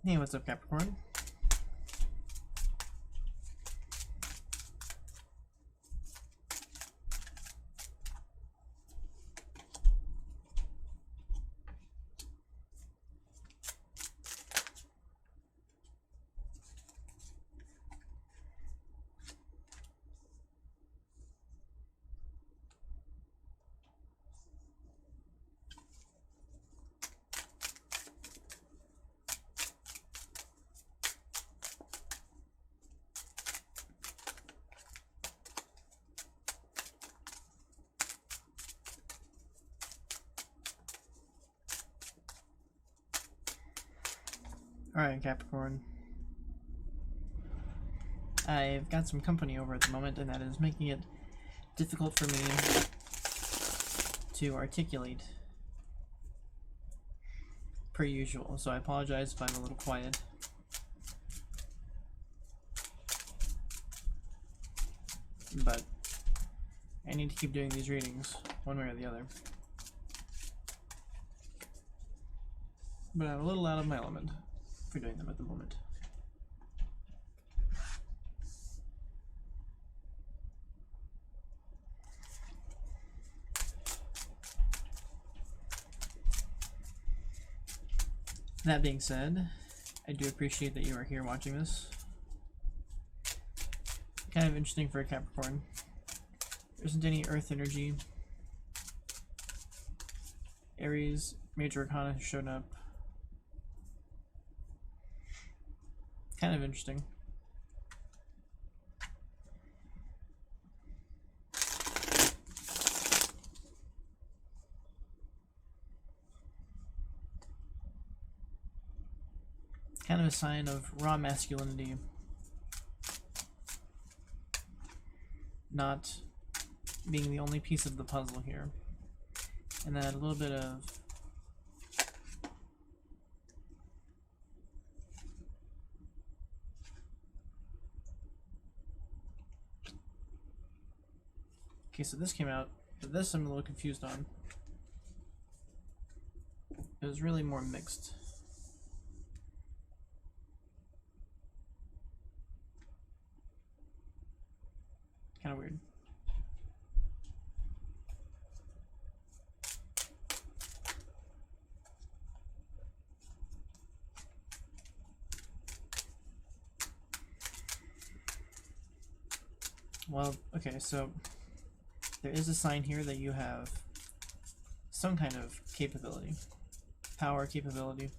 Hey, what's up, Capricorn? Alright, Capricorn. I've got some company over at the moment, and that is making it difficult for me to articulate per usual, so I apologize if I'm a little quiet. But I need to keep doing these readings, one way or the other. But I'm a little out of my element for doing them at the moment. That being said, I do appreciate that you are here watching this. Kind of interesting for a Capricorn. There isn't any Earth energy. Aries, Major Arcana has shown up. Kind of interesting. Kind of a sign of raw masculinity. Not being the only piece of the puzzle here. And then a little bit of okay, so this came out, but this I'm a little confused on. It was really more mixed. Kind of weird. Well, okay, so there is a sign here that you have some kind of capability. Power, capability,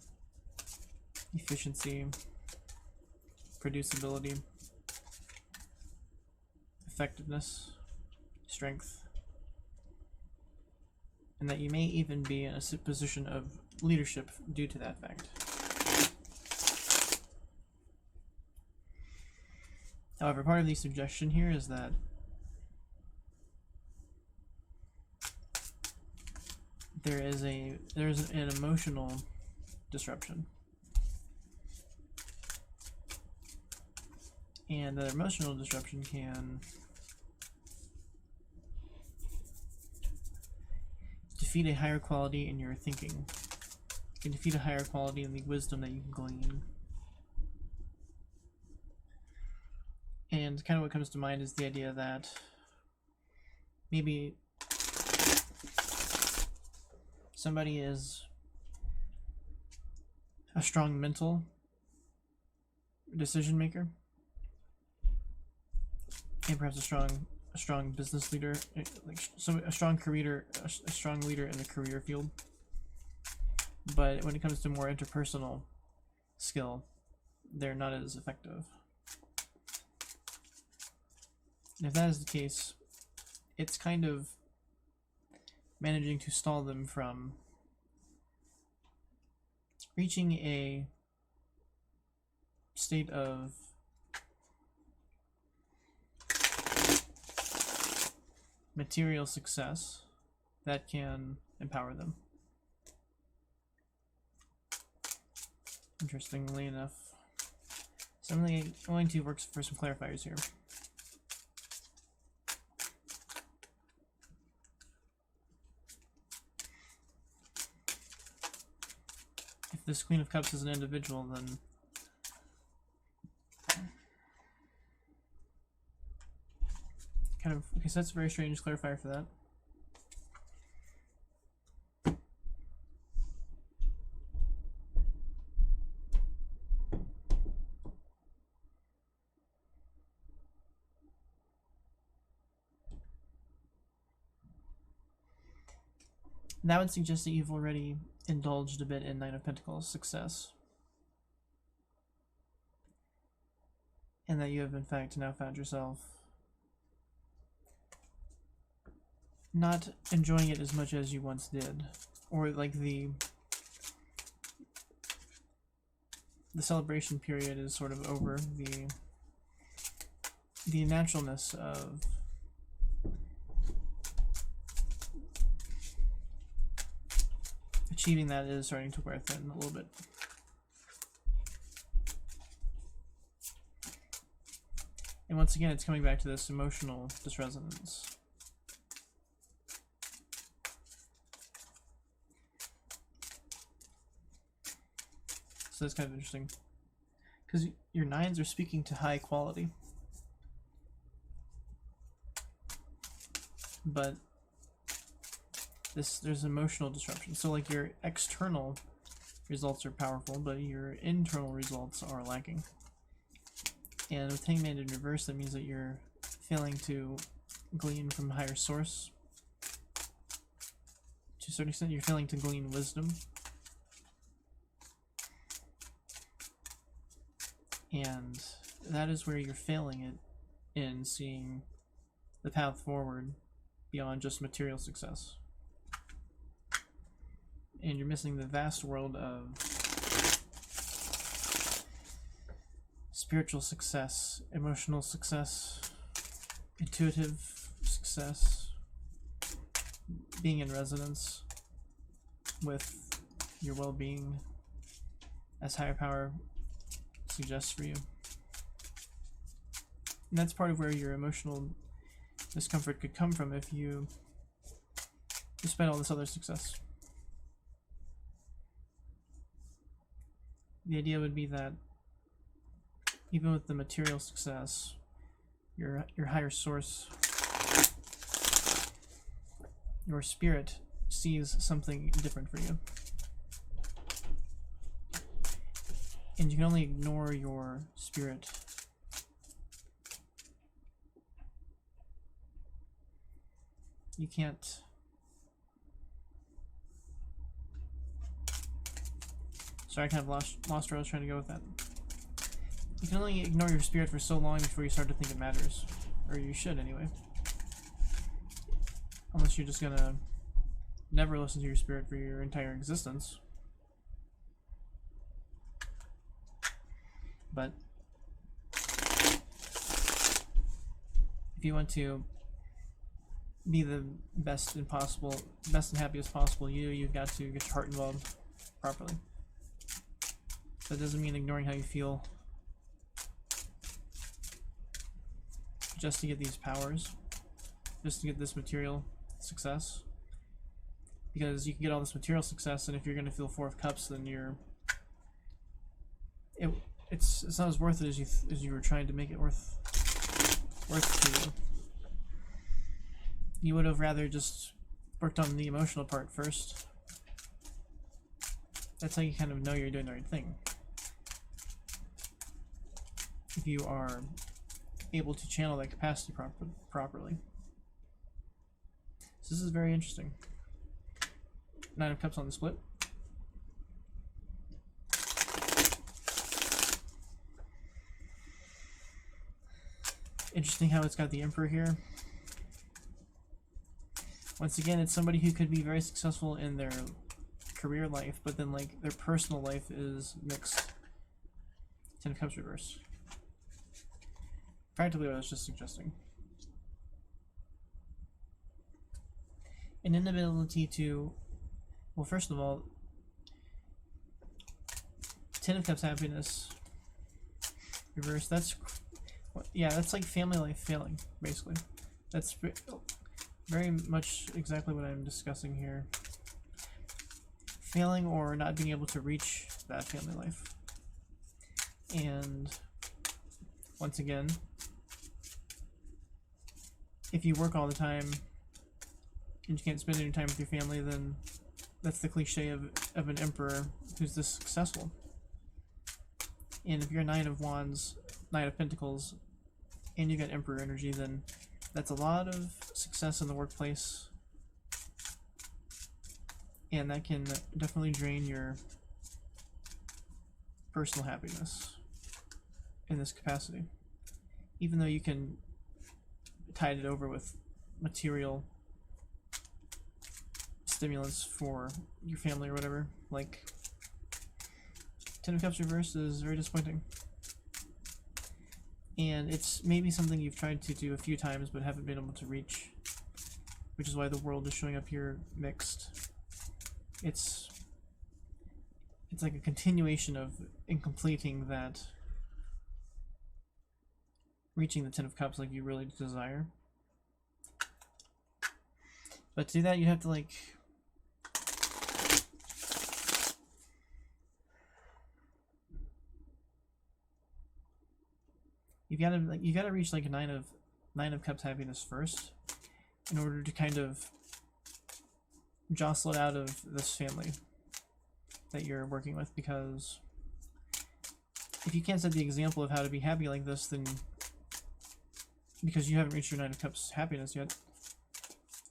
efficiency, producibility, effectiveness, strength, and that you may even be in a position of leadership due to that fact. However, part of the suggestion here is that there is an emotional disruption, and that emotional disruption can defeat a higher quality in your thinking. It can defeat a higher quality in the wisdom that you can glean. And kind of what comes to mind is the idea that maybe somebody is a strong mental decision maker, and perhaps a strong business leader, like a strong leader in the career field. But when it comes to more interpersonal skill, they're not as effective. And if that is the case, it's kind of managing to stall them from reaching a state of material success that can empower them. Interestingly enough, so I'm going to work for some clarifiers here. If this Queen of Cups is an individual, then Okay, so that's a very strange clarifier for that. That would suggest that you've already indulged a bit in Nine of Pentacles success. And that you have in fact now found yourself not enjoying it as much as you once did. Or like the celebration period is sort of over. The naturalness of achieving that is starting to wear thin a little bit. And once again, it's coming back to this emotional disresonance. So that's kind of interesting. Because your nines are speaking to high quality. But there's emotional disruption. So like your external results are powerful, but your internal results are lacking. And with Hangman in reverse, that means that you're failing to glean from a higher source. To a certain extent, you're failing to glean wisdom. And that is where you're failing it in seeing the path forward beyond just material success. And you're missing the vast world of spiritual success, emotional success, intuitive success, being in resonance with your well-being as higher power suggests for you. And that's part of where your emotional discomfort could come from if you despite all this other success. The idea would be that even with the material success, your higher source, your spirit sees something different for you. And you can only ignore your spirit you can't sorry, I kind of lost where I was trying to go with that. You can only ignore your spirit for so long before you start to think it matters. Or you should, anyway. Unless you're just gonna never listen to your spirit for your entire existence. But if you want to be the best and happiest possible you've got to get your heart involved properly. That doesn't mean ignoring how you feel just to get these powers, just to get this material success. Because you can get all this material success, and if you're going to feel Four of Cups, then it's not as worth it as you were trying to make it worth to you. You would have rather just worked on the emotional part first. That's how you kind of know you're doing the right thing. If you are able to channel that capacity properly. So this is very interesting. Nine of Cups on the split. Interesting how it's got the Emperor here. Once again, it's somebody who could be very successful in their career life, but then like their personal life is mixed. Ten of Cups reverse. Practically what I was just suggesting. An inability to, well, first of all, Ten of Cups happiness reverse, that's like family life failing, basically. That's very much exactly what I'm discussing here. Failing or not being able to reach that family life. And once again, if you work all the time and you can't spend any time with your family, then that's the cliche of an emperor who's this successful. And if you're a Knight of Wands, Knight of Pentacles, and you got Emperor energy, then that's a lot of success in the workplace, and that can definitely drain your personal happiness in this capacity. Even though you can tide it over with material stimulants for your family or whatever, like Ten of Cups reversed is very disappointing. And it's maybe something you've tried to do a few times but haven't been able to reach, which is why the world is showing up here mixed. It's like a continuation of incompleting that, reaching the Ten of Cups like you really desire. But to do that, you have to like you gotta reach like a Nine of Cups happiness first in order to kind of jostle it out of this family that you're working with, because if you can't set the example of how to be happy like this, then because you haven't reached your Nine of Cups happiness yet,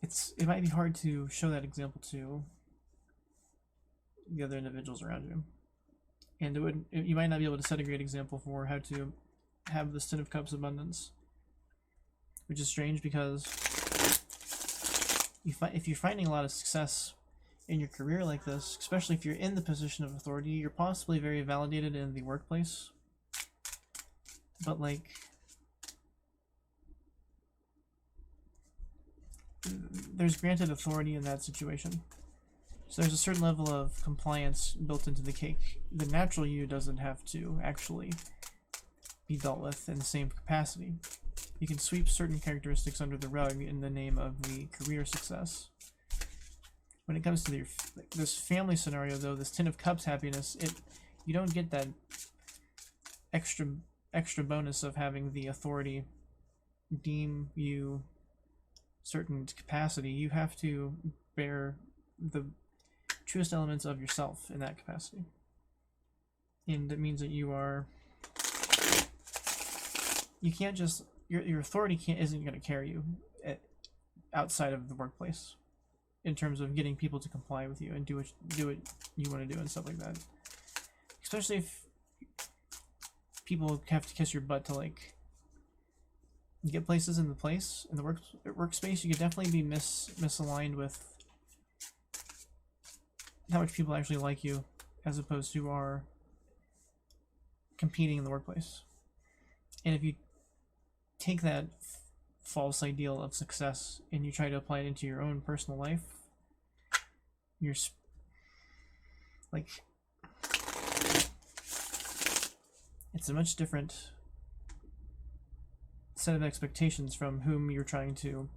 it might be hard to show that example to the other individuals around you, and you might not be able to set a great example for how to have this Ten of Cups abundance, which is strange because if you're finding a lot of success in your career like this, especially if you're in the position of authority, you're possibly very validated in the workplace, but like there's granted authority in that situation, so there's a certain level of compliance built into the cake. The natural you doesn't have to actually be dealt with in the same capacity. You can sweep certain characteristics under the rug in the name of the career success. When it comes to this family scenario, though, this Ten of Cups happiness, you don't get that extra bonus of having the authority deem you certain capacity. You have to bear the truest elements of yourself in that capacity, and it means that you can't just your authority isn't going to carry you outside of the workplace in terms of getting people to comply with you and do what you want to do and stuff like that. Especially if people have to kiss your butt to like get places in the workspace, you could definitely be misaligned with how much people actually like you, as opposed to are competing in the workplace. And if you take that false ideal of success and you try to apply it into your own personal life, you're like, it's a much different set of expectations from whom you're trying to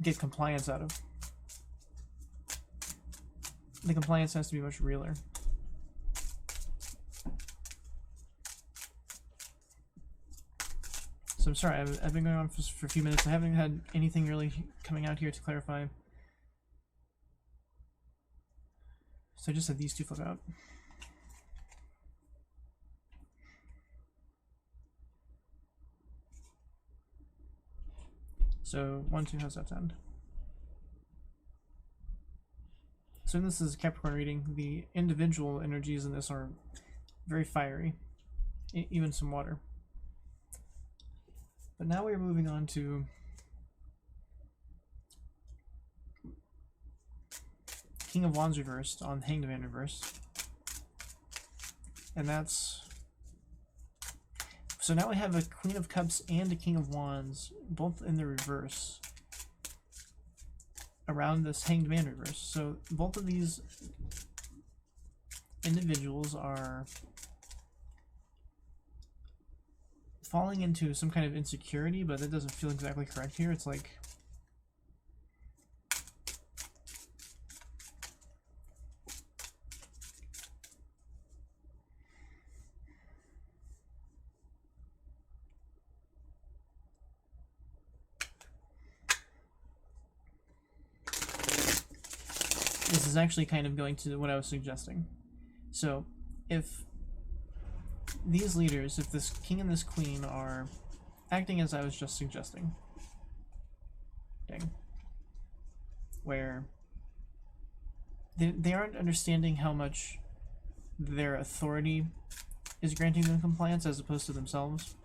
get compliance out of. The compliance has to be much realer. So I'm sorry, I've been going on for a few minutes. I haven't had anything really coming out here to clarify. So I just had these two flip out. So 1, 2, how's that sound? So this is Capricorn reading. The individual energies in this are very fiery, even some water. But now we're moving on to King of Wands reversed on Hanged Man reverse. And that's... So now we have a Queen of Cups and a King of Wands, both in the reverse, around this Hanged Man reverse. So both of these individuals are falling into some kind of insecurity, but that doesn't feel exactly correct here. It's like this is actually kind of going to what I was suggesting. So if these leaders, if this king and this queen are acting as I was just suggesting, okay, where they aren't understanding how much their authority is granting them compliance as opposed to themselves,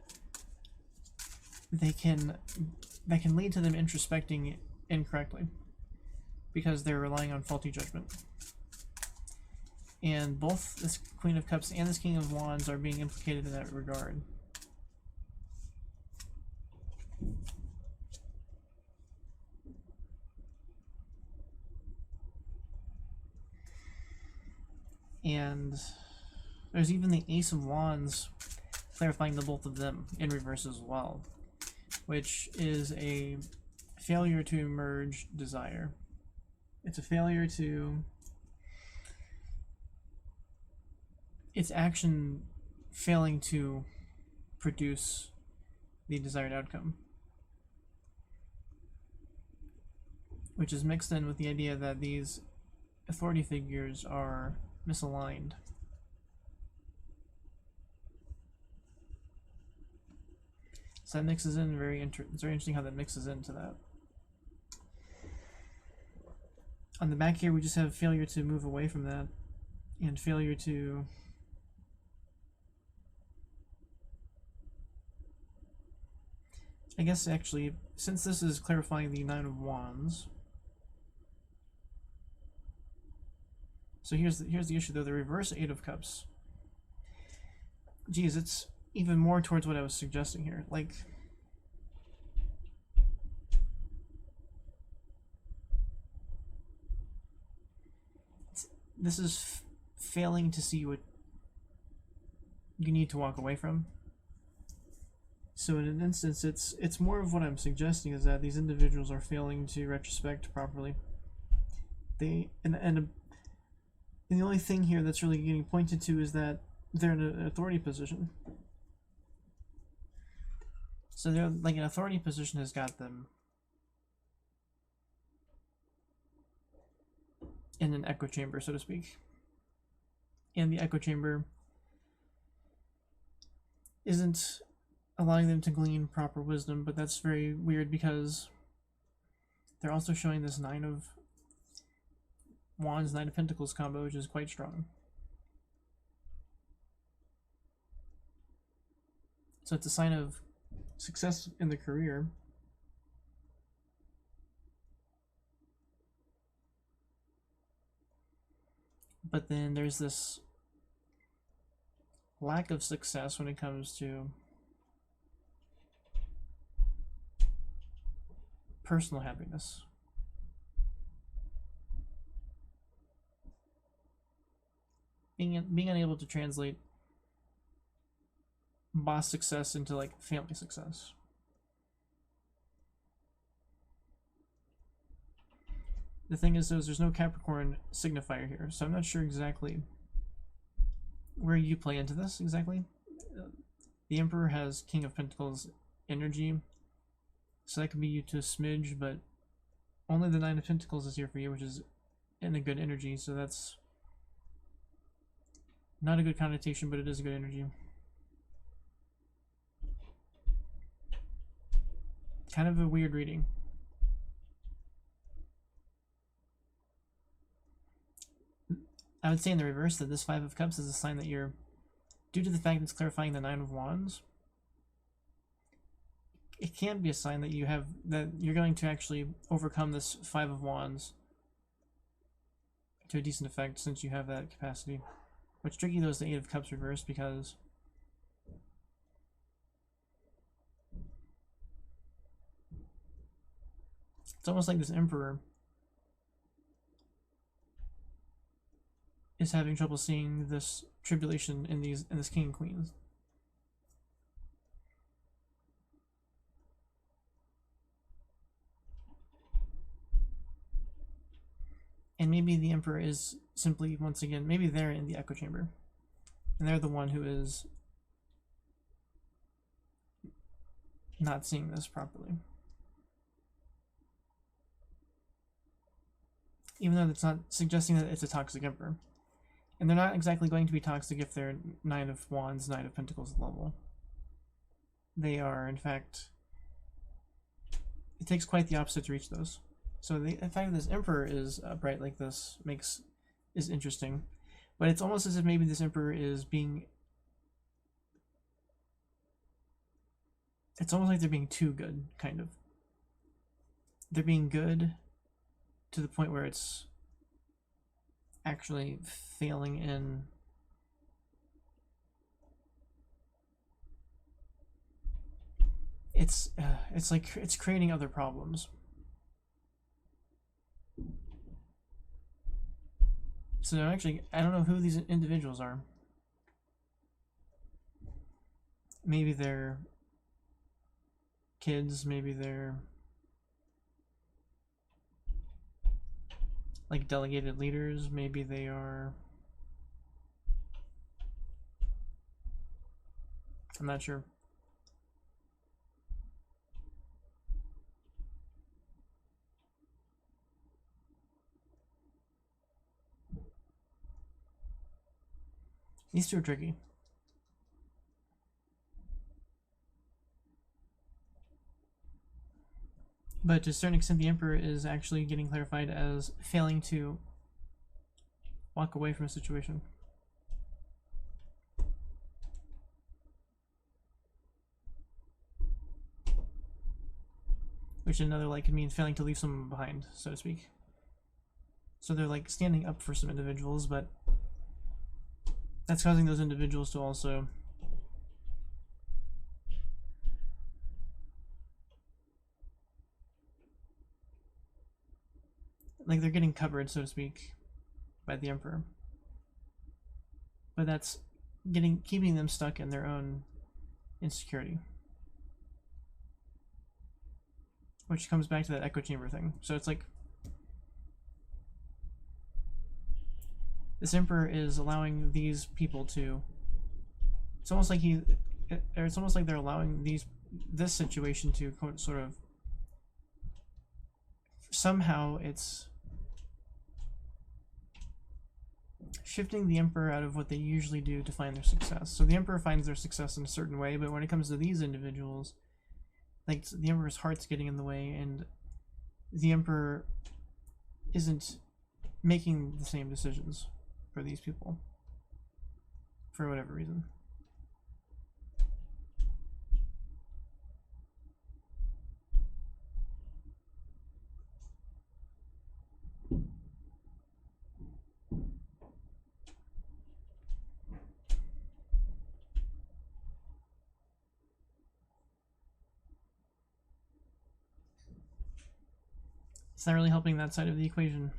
that can lead to them introspecting incorrectly because they're relying on faulty judgment. And both this Queen of Cups and this King of Wands are being implicated in that regard. And there's even the Ace of Wands clarifying the both of them in reverse as well, which is a failure to merge desire. It's a failure to... it's action failing to produce the desired outcome, which is mixed in with the idea that these authority figures are misaligned. So that mixes in it's very interesting how that mixes into that. On the back here, we just have failure to move away from that, and failure to I guess actually, since this is clarifying the Nine of Wands, so here's the issue though, the reverse Eight of Cups. Geez, it's even more towards what I was suggesting here. Like, this is failing to see what you need to walk away from. So in an instance, it's more of what I'm suggesting is that these individuals are failing to retrospect properly. And the only thing here that's really getting pointed to is that they're in an authority position. So they're like an authority position has got them in an echo chamber, so to speak. And the echo chamber isn't allowing them to glean proper wisdom, but that's very weird because they're also showing this Nine of Wands, Nine of Pentacles combo, which is quite strong. So it's a sign of success in the career. But then there's this lack of success when it comes to personal happiness. Being unable to translate boss success into like family success. The thing is, there's no Capricorn signifier here, so I'm not sure exactly where you play into this exactly. The Emperor has King of Pentacles energy, so that could be you to a smidge, but only the Nine of Pentacles is here for you, which is in a good energy, so that's not a good connotation, but it is a good energy. Kind of a weird reading. I would say in the reverse that this Five of Cups is a sign that you're, due to the fact that it's clarifying the Nine of Wands, it can be a sign that you have, that you're going to actually overcome this Five of Wands to a decent effect since you have that capacity. What's tricky though is the Eight of Cups reversed, because it's almost like this Emperor is having trouble seeing this tribulation in this King and Queen. And maybe the Emperor is simply, once again, maybe they're in the echo chamber, and they're the one who is not seeing this properly. even though that's not suggesting that it's a toxic emperor. And they're not exactly going to be toxic if they're Nine of Wands, Knight of Pentacles level. They are, in fact, it takes quite the opposite to reach those. So the fact that this emperor is bright like this is interesting. But it's almost as if maybe this emperor is being... It's almost like they're being too good, kind of. They're being good to the point where it's actually failing in... It's like it's creating other problems. So actually, I don't know who these individuals are. Maybe they're kids, maybe they're like delegated leaders, maybe they are... I'm not sure. These two are tricky. But to a certain extent, the Emperor is actually getting clarified as failing to walk away from a situation. Which in another light could mean failing to leave someone behind, so to speak. So they're like standing up for some individuals, but that's causing those individuals to also like they're getting covered, so to speak, by the Emperor. But that's keeping them stuck in their own insecurity. Which comes back to that echo chamber thing. So it's like this Emperor is allowing these people to... It's almost like it's almost like they're allowing this situation to sort of... Somehow it's shifting the Emperor out of what they usually do to find their success. So the Emperor finds their success in a certain way, but when it comes to these individuals, like the Emperor's heart's getting in the way, and the Emperor isn't making the same decisions for these people for whatever reason. It's not really helping that side of the equation.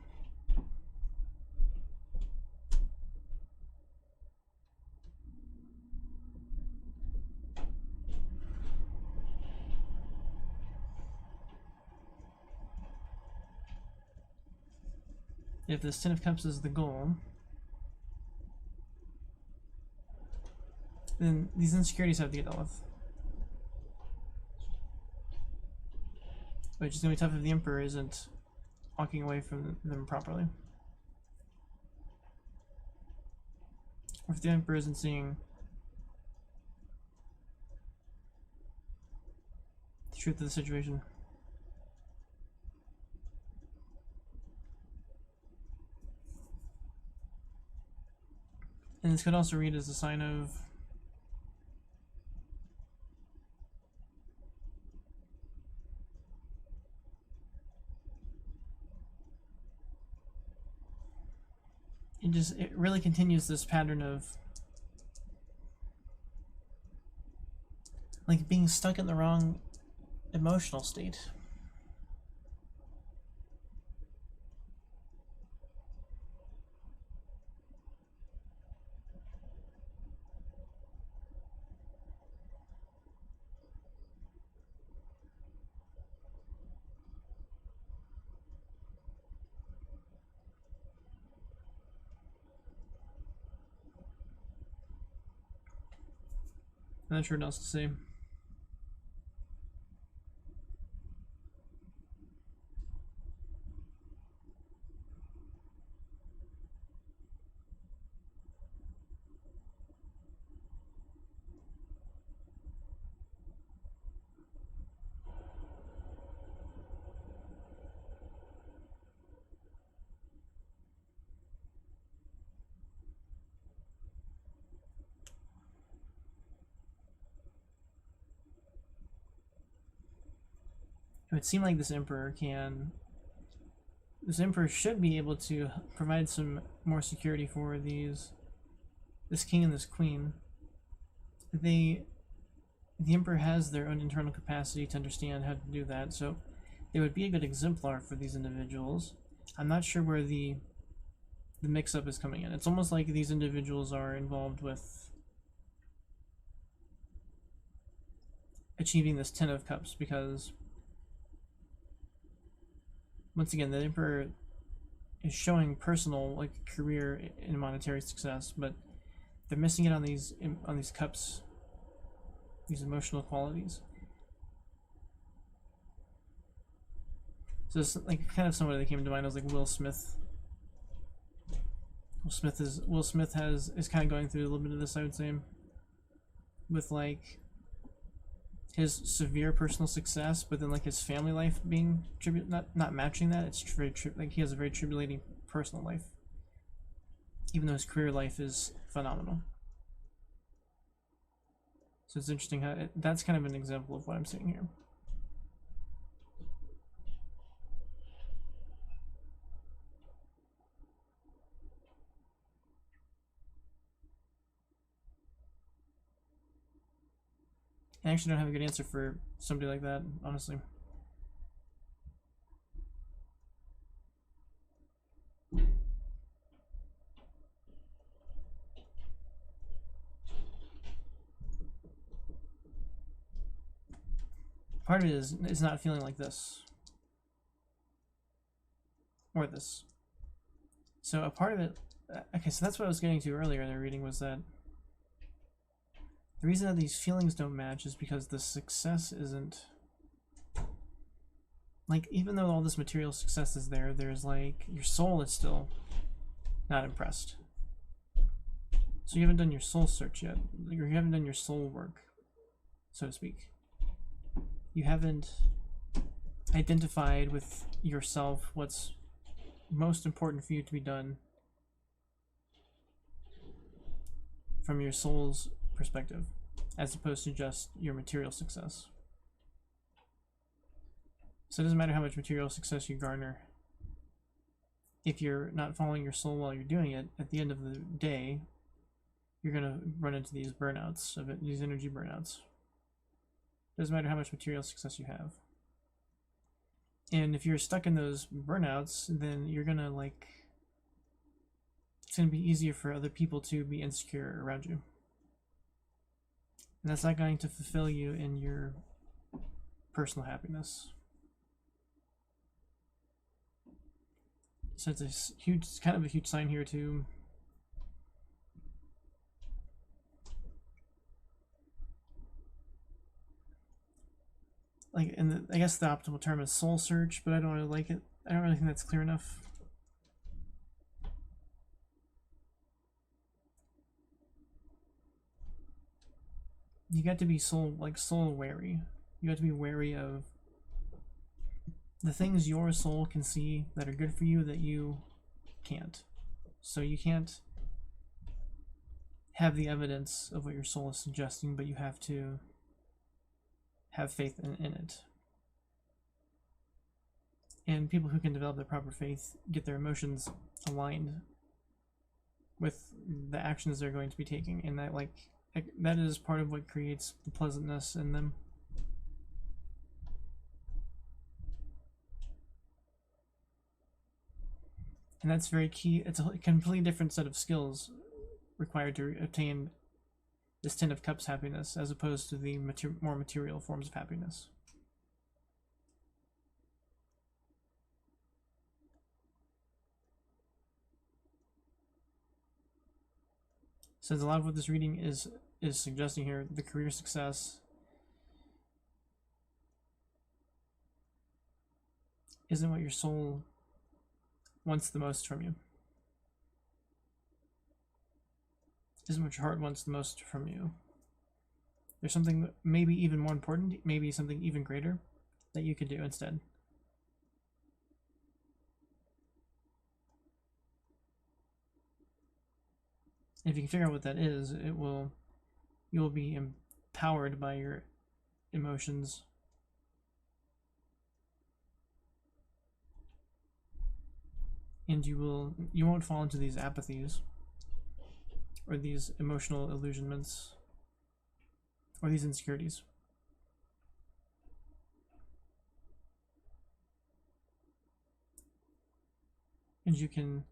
If this Ten of Cups is the goal, then these insecurities have to get dealt with. Which is going to be tough if the Emperor isn't walking away from them properly. Or if the Emperor isn't seeing the truth of the situation. And this could also read as a sign of it really continues this pattern of like being stuck in the wrong emotional state. I'm not sure what else to say. would seem like this emperor should be able to provide some more security for this king and this queen. The emperor has their own internal capacity to understand how to do that, so they would be a good exemplar for these individuals. I'm not sure where the mix-up is coming in. It's almost like these individuals are involved with achieving this Ten of Cups, because once again, the emperor is showing personal, like, career and monetary success, but they're missing it on these cups, these emotional qualities. So it's like kind of somebody that came to mind was like Will Smith. Will Smith is kind of going through a little bit of this, I would say, with like his severe personal success, but then like his family life being not matching that. It's very like he has a very tribulating personal life, even though his career life is phenomenal. So it's interesting how that's kind of an example of what I'm seeing here. I actually don't have a good answer for somebody like that, honestly. Part of it is not feeling like this. Or this. So a part of it, okay, so that's what I was getting to earlier in the reading, was that the reason that these feelings don't match is because the success isn't, like, even though all this material success is there, there's like, your soul is still not impressed. So you haven't done your soul search yet, or you haven't done your soul work, so to speak. You haven't identified with yourself what's most important for you to be done from your soul's perspective, as opposed to just your material success. So it doesn't matter how much material success you garner. If you're not following your soul while you're doing it, at the end of the day, you're going to run into these burnouts of it, these energy burnouts. Doesn't matter how much material success you have. And if you're stuck in those burnouts, then you're going to like, it's going to be easier for other people to be insecure around you. And that's not going to fulfill you in your personal happiness. So it's a huge, kind of a huge sign here too. Like, and I guess the optimal term is soul search, but I don't really like it. I don't really think that's clear enough. You got to be soul wary. You got to be wary of the things your soul can see that are good for you that you can't. So you can't have the evidence of what your soul is suggesting, but you have to have faith in it. And people who can develop the proper faith get their emotions aligned with the actions they're going to be taking, and that that is part of what creates the pleasantness in them. And that's very key. It's a completely different set of skills required to obtain this Ten of Cups happiness, as opposed to the more material forms of happiness. So a lot of what this reading is suggesting here, the career success isn't what your soul wants the most from you. Isn't what your heart wants the most from you. There's something maybe even more important, maybe something even greater that you could do instead. If you can figure out what that is, you'll be empowered by your emotions and you won't fall into these apathies or these emotional illusionments or these insecurities. And you can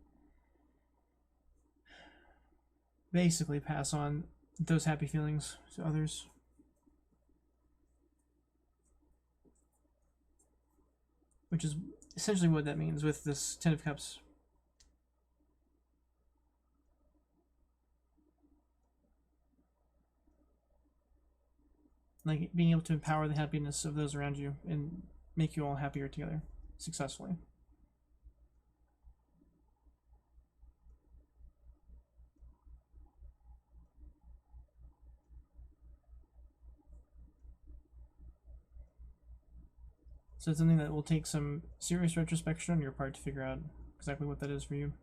basically pass on those happy feelings to others. Which is essentially what that means with this Ten of Cups. Like being able to empower the happiness of those around you and make you all happier together successfully. So it's something that will take some serious retrospection on your part to figure out exactly what that is for you.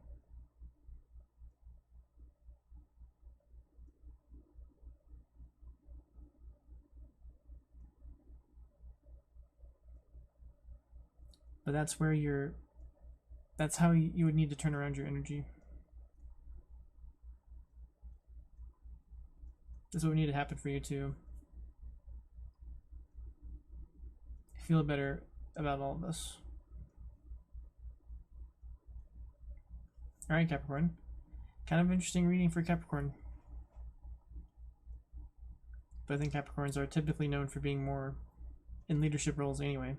But that's where that's how you would need to turn around your energy. That's what would need to happen for you to feel better about all of this. Alright, Capricorn. Kind of interesting reading for Capricorn. But I think Capricorns are typically known for being more in leadership roles anyway.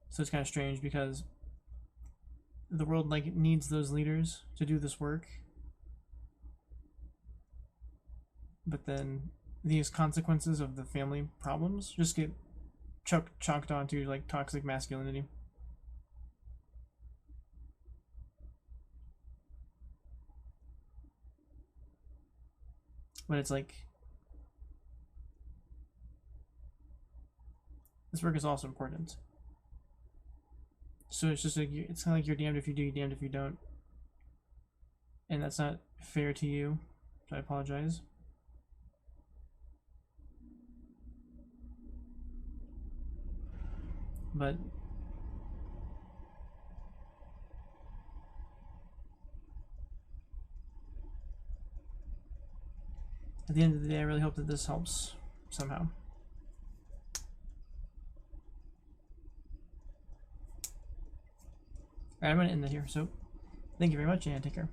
So it's kind of strange because the world like needs those leaders to do this work. But then these consequences of the family problems just get chalked onto like toxic masculinity. But it's like this work is also important. So it's just like it's kind of like you're damned if you do, you're damned if you don't, and that's not fair to you. So I apologize. But at the end of the day, I really hope that this helps somehow. Alright, I'm going to end it here. So, thank you very much and take care.